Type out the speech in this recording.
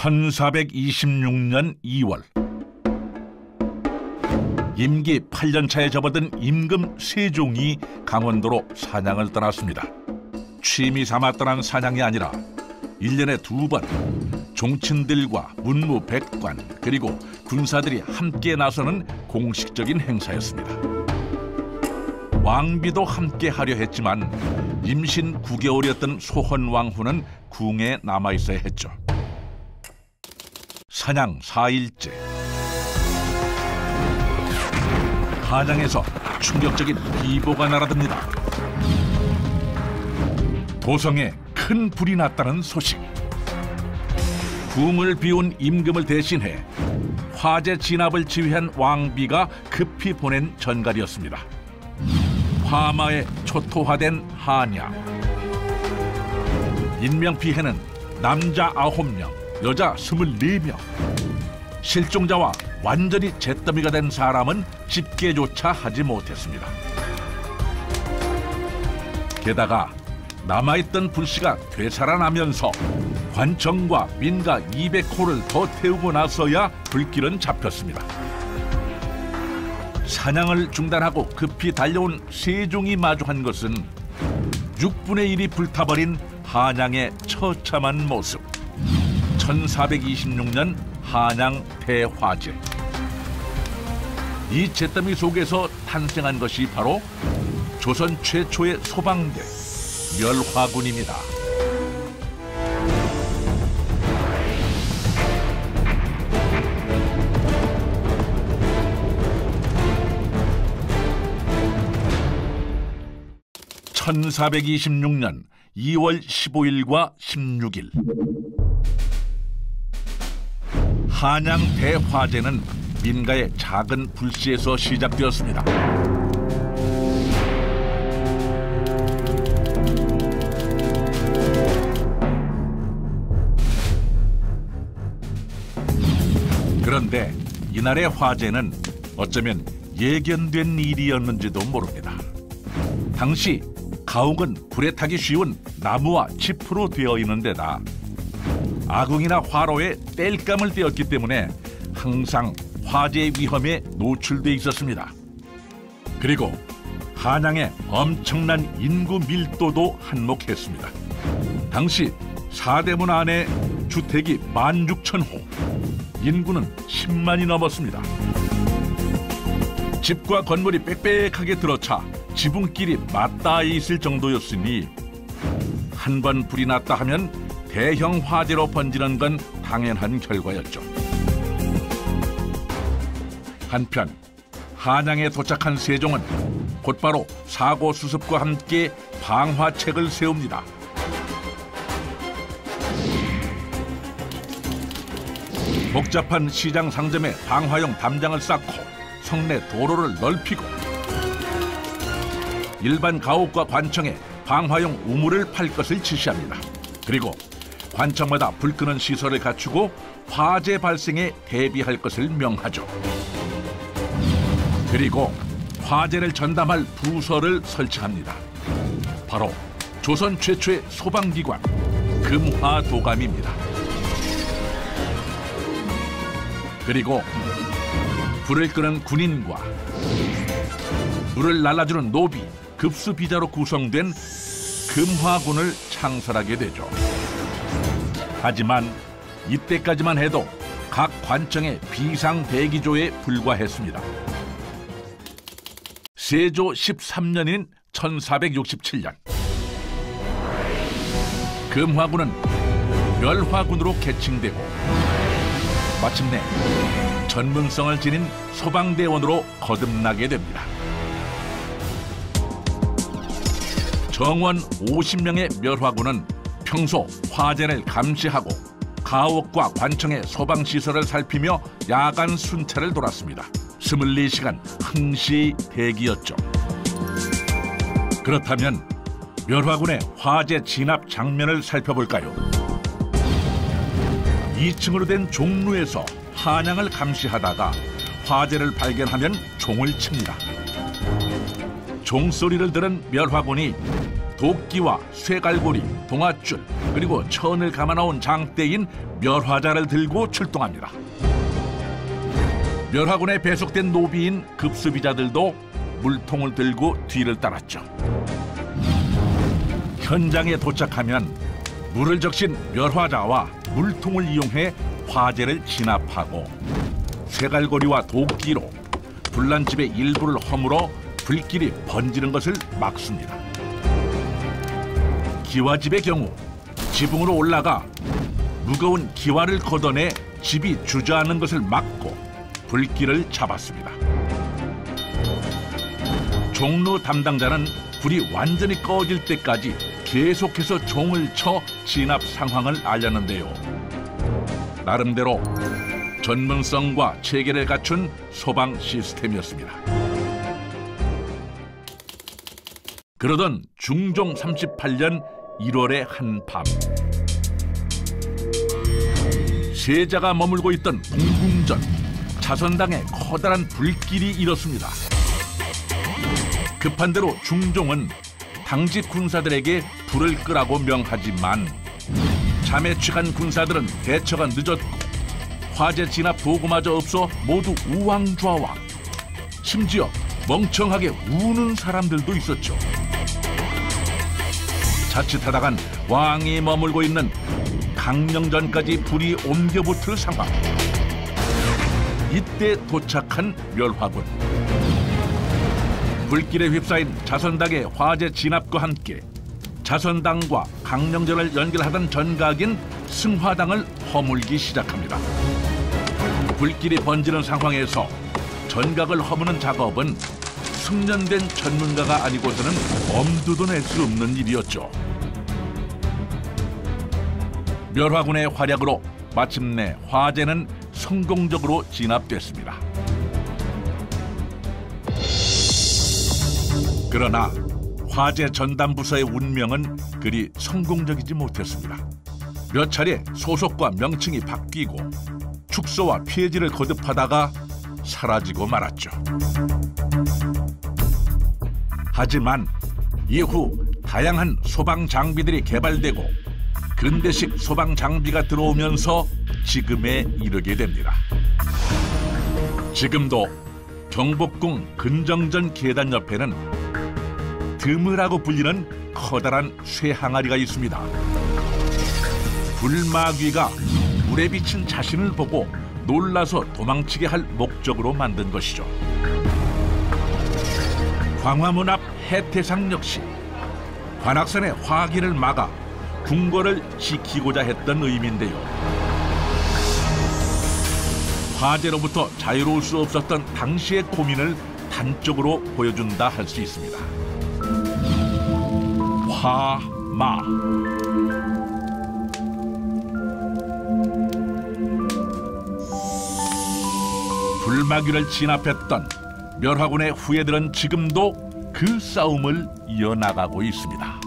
1426년 2월 임기 8년차에 접어든 임금 세종이 강원도로 사냥을 떠났습니다. 취미 삼아 떠난 사냥이 아니라 1년에 2번 종친들과 문무 백관 그리고 군사들이 함께 나서는 공식적인 행사였습니다. 왕비도 함께 하려 했지만 임신 9개월이었던 소헌왕후는 궁에 남아있어야 했죠. 사냥 4일째. 한양에서 충격적인 비보가 날아듭니다. 도성에 큰 불이 났다는 소식. 궁을 비운 임금을 대신해 화재 진압을 지휘한 왕비가 급히 보낸 전갈이었습니다. 화마에 초토화된 한양. 인명피해는 남자 9명, 여자 24명. 실종자와 완전히 잿더미가 된 사람은 집계조차 하지 못했습니다. 게다가 남아있던 불씨가 되살아나면서 관청과 민가 200호를 더 태우고 나서야 불길은 잡혔습니다. 사냥을 중단하고 급히 달려온 세종이 마주한 것은 6분의 1이 불타버린 한양의 처참한 모습. 1426년 한양 대화재. 이 잿더미 속에서 탄생한 것이 바로 조선 최초의 소방대 멸화군입니다. (1426년 2월 15일과 16일) 한양 대화재는 민가의 작은 불씨에서 시작되었습니다. 그런데 이날의 화재는 어쩌면 예견된 일이었는지도 모릅니다. 당시 가옥은 불에 타기 쉬운 나무와 짚으로 되어 있는 데다 아궁이나 화로에 땔감을 떼었기 때문에 항상 화재 위험에 노출돼 있었습니다. 그리고 한양의 엄청난 인구 밀도도 한몫했습니다. 당시 사대문 안에 주택이 16,000호, 인구는 10만이 넘었습니다. 집과 건물이 빽빽하게 들어차 지붕길이 맞닿아 있을 정도였으니 한 번 불이 났다 하면 대형 화재로 번지는 건 당연한 결과였죠. 한편 한양에 도착한 세종은 곧바로 사고 수습과 함께 방화책을 세웁니다. 복잡한 시장 상점에 방화용 담장을 쌓고 성내 도로를 넓히고 일반 가옥과 관청에 방화용 우물을 팔 것을 지시합니다. 그리고 관청마다 불 끄는 시설을 갖추고 화재 발생에 대비할 것을 명하죠. 그리고 화재를 전담할 부서를 설치합니다. 바로 조선 최초의 소방기관 금화도감입니다. 그리고 불을 끄는 군인과 불을 날라주는 노비, 급수비자로 구성된 금화군을 창설하게 되죠. 하지만 이때까지만 해도 각 관청의 비상대기조에 불과했습니다. 세조 13년인 1467년 금화군은 멸화군으로 개칭되고 마침내 전문성을 지닌 소방대원으로 거듭나게 됩니다. 정원 50명의 멸화군은 평소 화재를 감시하고 가옥과 관청의 소방시설을 살피며 야간 순찰을 돌았습니다. 24시간 항시 대기였죠. 그렇다면 멸화군의 화재 진압 장면을 살펴볼까요? 2층으로 된 종루에서 한양을 감시하다가 화재를 발견하면 종을 칩니다. 종소리를 들은 멸화군이 도끼와 쇠갈고리, 동아줄, 그리고 천을 감아놓은 장대인 멸화자를 들고 출동합니다. 멸화군에 배속된 노비인 급수비자들도 물통을 들고 뒤를 따랐죠. 현장에 도착하면 물을 적신 멸화자와 물통을 이용해 화재를 진압하고 쇠갈고리와 도끼로 불난집의 일부를 허물어 불길이 번지는 것을 막습니다. 기와집의 경우 지붕으로 올라가 무거운 기와를 걷어내 집이 주저앉는 것을 막고 불길을 잡았습니다. 종로 담당자는 불이 완전히 꺼질 때까지 계속해서 종을 쳐 진압 상황을 알렸는데요. 나름대로 전문성과 체계를 갖춘 소방 시스템이었습니다. 그러던 중종 38년 1월의 한밤, 세자가 머물고 있던 동궁전 자선당에 커다란 불길이 일었습니다. 급한 대로 중종은 당직 군사들에게 불을 끄라고 명하지만 잠에 취한 군사들은 대처가 늦었고 화재 진압 도구마저 없어 모두 우왕좌왕. 심지어 멍청하게 우는 사람들도 있었죠. 자칫하다간 왕이 머물고 있는 강령전까지 불이 옮겨붙을 상황. 이때 도착한 멸화군. 불길에 휩싸인 자선당의 화재 진압과 함께 자선당과 강령전을 연결하던 전각인 승화당을 허물기 시작합니다. 불길이 번지는 상황에서 전각을 허무는 작업은 숙련된 전문가가 아니고서는 엄두도 낼 수 없는 일이었죠. 멸화군의 활약으로 마침내 화재는 성공적으로 진압됐습니다. 그러나 화재 전담 부서의 운명은 그리 성공적이지 못했습니다. 몇 차례 소속과 명칭이 바뀌고 축소와 폐지를 거듭하다가 사라지고 말았죠. 하지만 이후 다양한 소방 장비들이 개발되고 근대식 소방 장비가 들어오면서 지금에 이르게 됩니다. 지금도 경복궁 근정전 계단 옆에는 드무라고 불리는 커다란 쇠항아리가 있습니다. 불마귀가 물에 비친 자신을 보고 놀라서 도망치게 할 목적으로 만든 것이죠. 광화문 앞 해태상 역시 관악산의 화기를 막아 궁궐을 지키고자 했던 의미인데요. 화재로부터 자유로울 수 없었던 당시의 고민을 단적으로 보여준다 할 수 있습니다. 화마. 불마귀를 진압했던 멸화군의 후예들은 지금도 그 싸움을 이어나가고 있습니다.